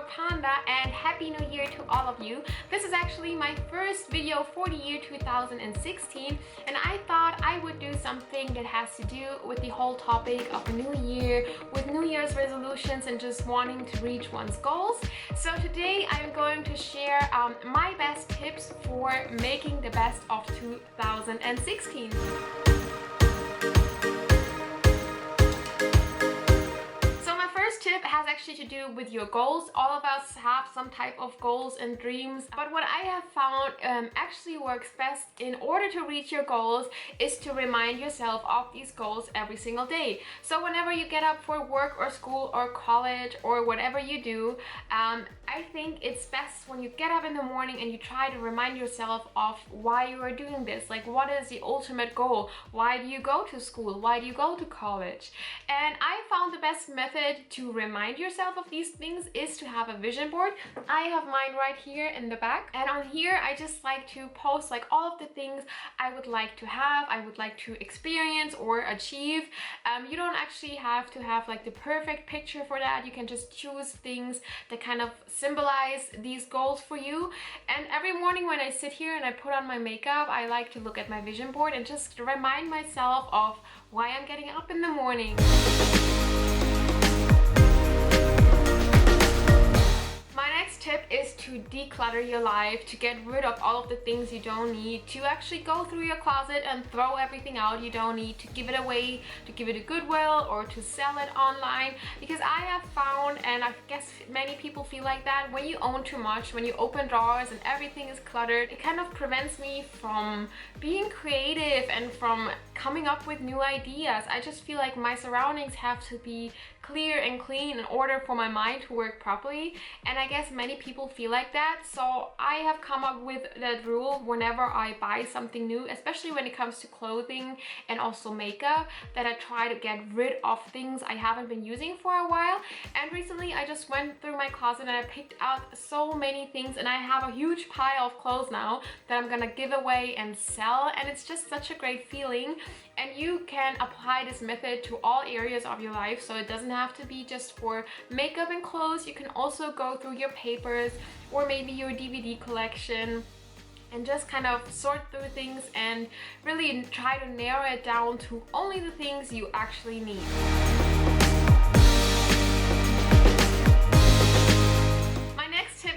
Panda, and Happy New Year to all of you. This is actually my first video for the year 2016, and I thought I would do something that has to do with the whole topic of a new year, with New Year's resolutions and just wanting to reach one's goals. So today I'm going to share my best tips for making the best of 2016. Tip has actually to do with your goals. All of us have some type of goals and dreams, but what I have found actually works best in order to reach your goals is to remind yourself of these goals every single day. So whenever you get up for work or school or college or whatever you do, I think it's best when you get up in the morning and you try to remind yourself of why you are doing this. Like, what is the ultimate goal? Why do you go to school? Why do you go to college? And I found the best method to remind yourself of these things is to have a vision board. I have mine right here in the back, and on here I just like to post like all of the things I would like to have, I would like to experience or achieve. You don't actually have to have like the perfect picture for that. You can just choose things that kind of symbolize these goals for you. And every morning when I sit here and I put on my makeup, I like to look at my vision board and just remind myself of why I'm getting up in the morning. My next tip is to declutter your life, to get rid of all of the things you don't need, to actually go through your closet and throw everything out you don't need, to give it away, to give it to Goodwill or to sell it online. Because I have found, and I guess many people feel like that, when you own too much, when you open drawers and everything is cluttered, it kind of prevents me from being creative and from coming up with new ideas. I just feel like my surroundings have to be clear and clean in order for my mind to work properly, and I guess many people feel like that. So I have come up with that rule whenever I buy something new, especially when it comes to clothing and also makeup, that I try to get rid of things I haven't been using for a while. And recently I just went through my closet and I picked out so many things, and I have a huge pile of clothes now that I'm gonna give away and sell, and it's just such a great feeling. And you can apply this method to all areas of your life, so it doesn't have to be just for makeup and clothes. You can also go through your papers or maybe your DVD collection and just kind of sort through things and really try to narrow it down to only the things you actually need.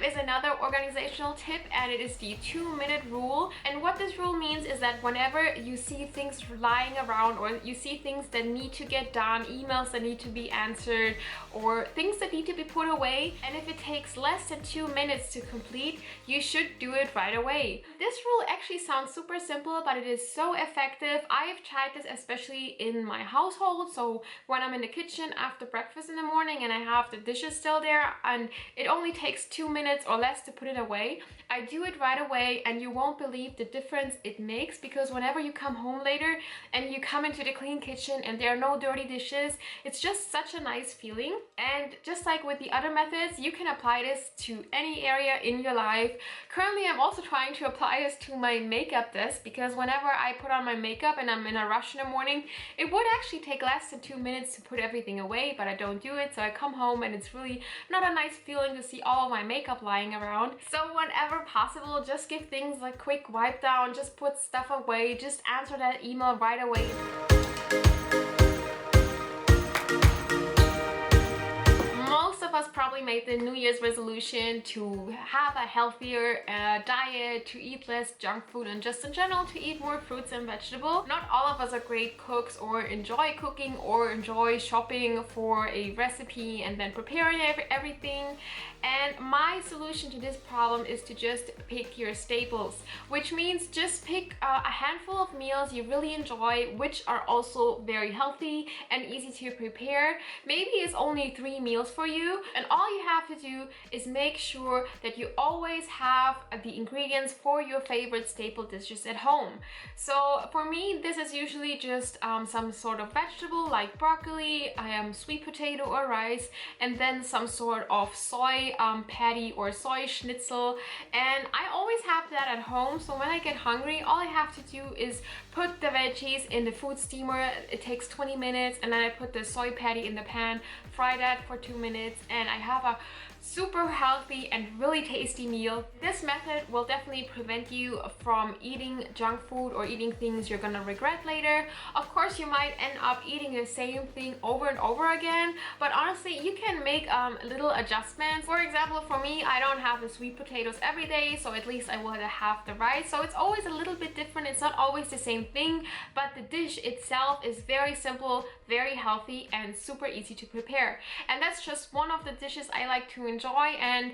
Is another organizational tip, and it is the 2-minute rule. And what this rule means is that whenever you see things lying around, or you see things that need to get done, emails that need to be answered, or things that need to be put away, and if it takes less than 2 minutes to complete, you should do it right away. This rule actually sounds super simple, but it is so effective. I have tried this especially in my household. So when I'm in the kitchen after breakfast in the morning and I have the dishes still there and it only takes 2 minutes or less to put it away, I do it right away, and you won't believe the difference it makes, because whenever you come home later and you come into the clean kitchen and there are no dirty dishes, it's just such a nice feeling. And just like with the other methods, you can apply this to any area in your life. Currently I'm also trying to apply this to my makeup desk, because whenever I put on my makeup and I'm in a rush in the morning, it would actually take less than 2 minutes to put everything away, but I don't do it. So I come home and it's really not a nice feeling to see all of my makeup lying around. So whenever possible, just give things a quick wipe down, just put stuff away, just answer that email right away. Most of us probably made the New Year's resolution to have a healthier diet, to eat less junk food, and just in general to eat more fruits and vegetables. Not all of us are great cooks or enjoy cooking or enjoy shopping for a recipe and then preparing everything. And my solution to this problem is to just pick your staples, which means just pick a handful of meals you really enjoy, which are also very healthy and easy to prepare. Maybe it's only 3 meals for you, and all you have to do is make sure that you always have the ingredients for your favorite staple dishes at home. So for me, this is usually just some sort of vegetable like broccoli, sweet potato or rice, and then some sort of soy patty or soy schnitzel. And I always have that at home, so when I get hungry, all I have to do is put the veggies in the food steamer. It takes 20 minutes, and then I put the soy patty in the pan, fry that for 2 minutes, and I have a super healthy and really tasty meal. This method will definitely prevent you from eating junk food or eating things you're gonna regret later. Of course, you might end up eating the same thing over and over again, but honestly, you can make little adjustments. For example, for me, I don't have the sweet potatoes every day, so at least I will have the rice. So it's always a little bit different. It's not always the same thing, but the dish itself is very simple, very healthy, and super easy to prepare. And that's just one of the dishes I like to enjoy. And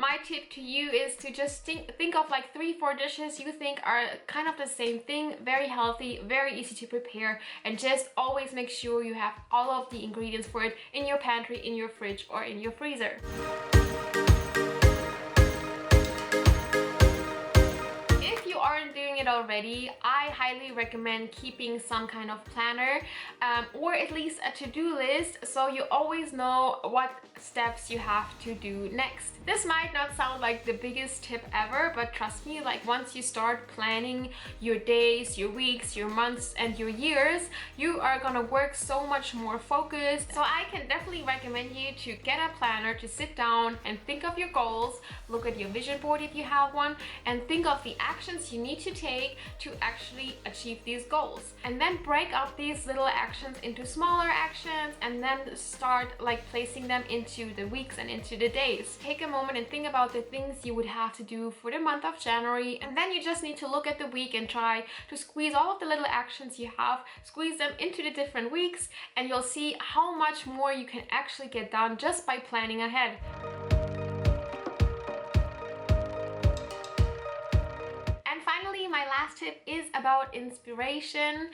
my tip to you is to just think of like 3-4 dishes you think are kind of the same thing, very healthy, very easy to prepare, and just always make sure you have all of the ingredients for it in your pantry, in your fridge, or in your freezer. Already, I highly recommend keeping some kind of planner or at least a to-do list, so you always know what steps you have to do next. This might not sound like the biggest tip ever, but trust me, like once you start planning your days, your weeks, your months, and your years, you are gonna work so much more focused. So I can definitely recommend you to get a planner, to sit down and think of your goals, look at your vision board if you have one, and think of the actions you need to take to actually achieve these goals. And then break up these little actions into smaller actions, and then start like placing them into the weeks and into the days. Take a moment and think about the things you would have to do for the month of January, and then you just need to look at the week and try to squeeze all of the little actions you have, squeeze them into the different weeks, and you'll see how much more you can actually get done just by planning ahead. My last tip is about inspiration.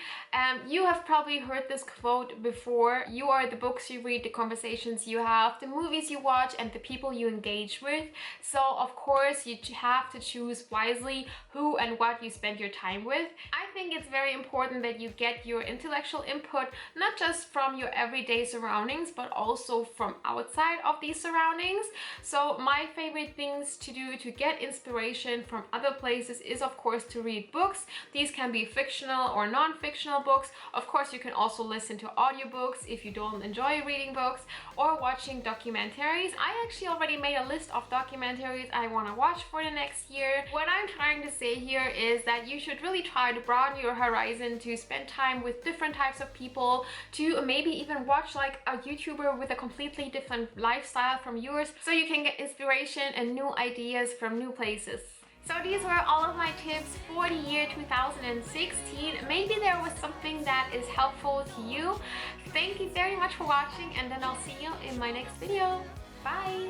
You have probably heard this quote before: you are the books you read, the conversations you have, the movies you watch, and the people you engage with. So of course you have to choose wisely who and what you spend your time with. I think it's very important that you get your intellectual input not just from your everyday surroundings, but also from outside of these surroundings. So my favorite things to do to get inspiration from other places is of course to read books. These can be fictional or non-fictional books. Of course, you can also listen to audiobooks if you don't enjoy reading books, or watching documentaries. I actually already made a list of documentaries I want to watch for the next year. What I'm trying to say here is that you should really try to broaden your horizon, to spend time with different types of people, to maybe even watch like a YouTuber with a completely different lifestyle from yours, so you can get inspiration and new ideas from new places. So these were all of my tips for the year 2016. Maybe there was something that is helpful to you. Thank you very much for watching, and then I'll see you in my next video. Bye!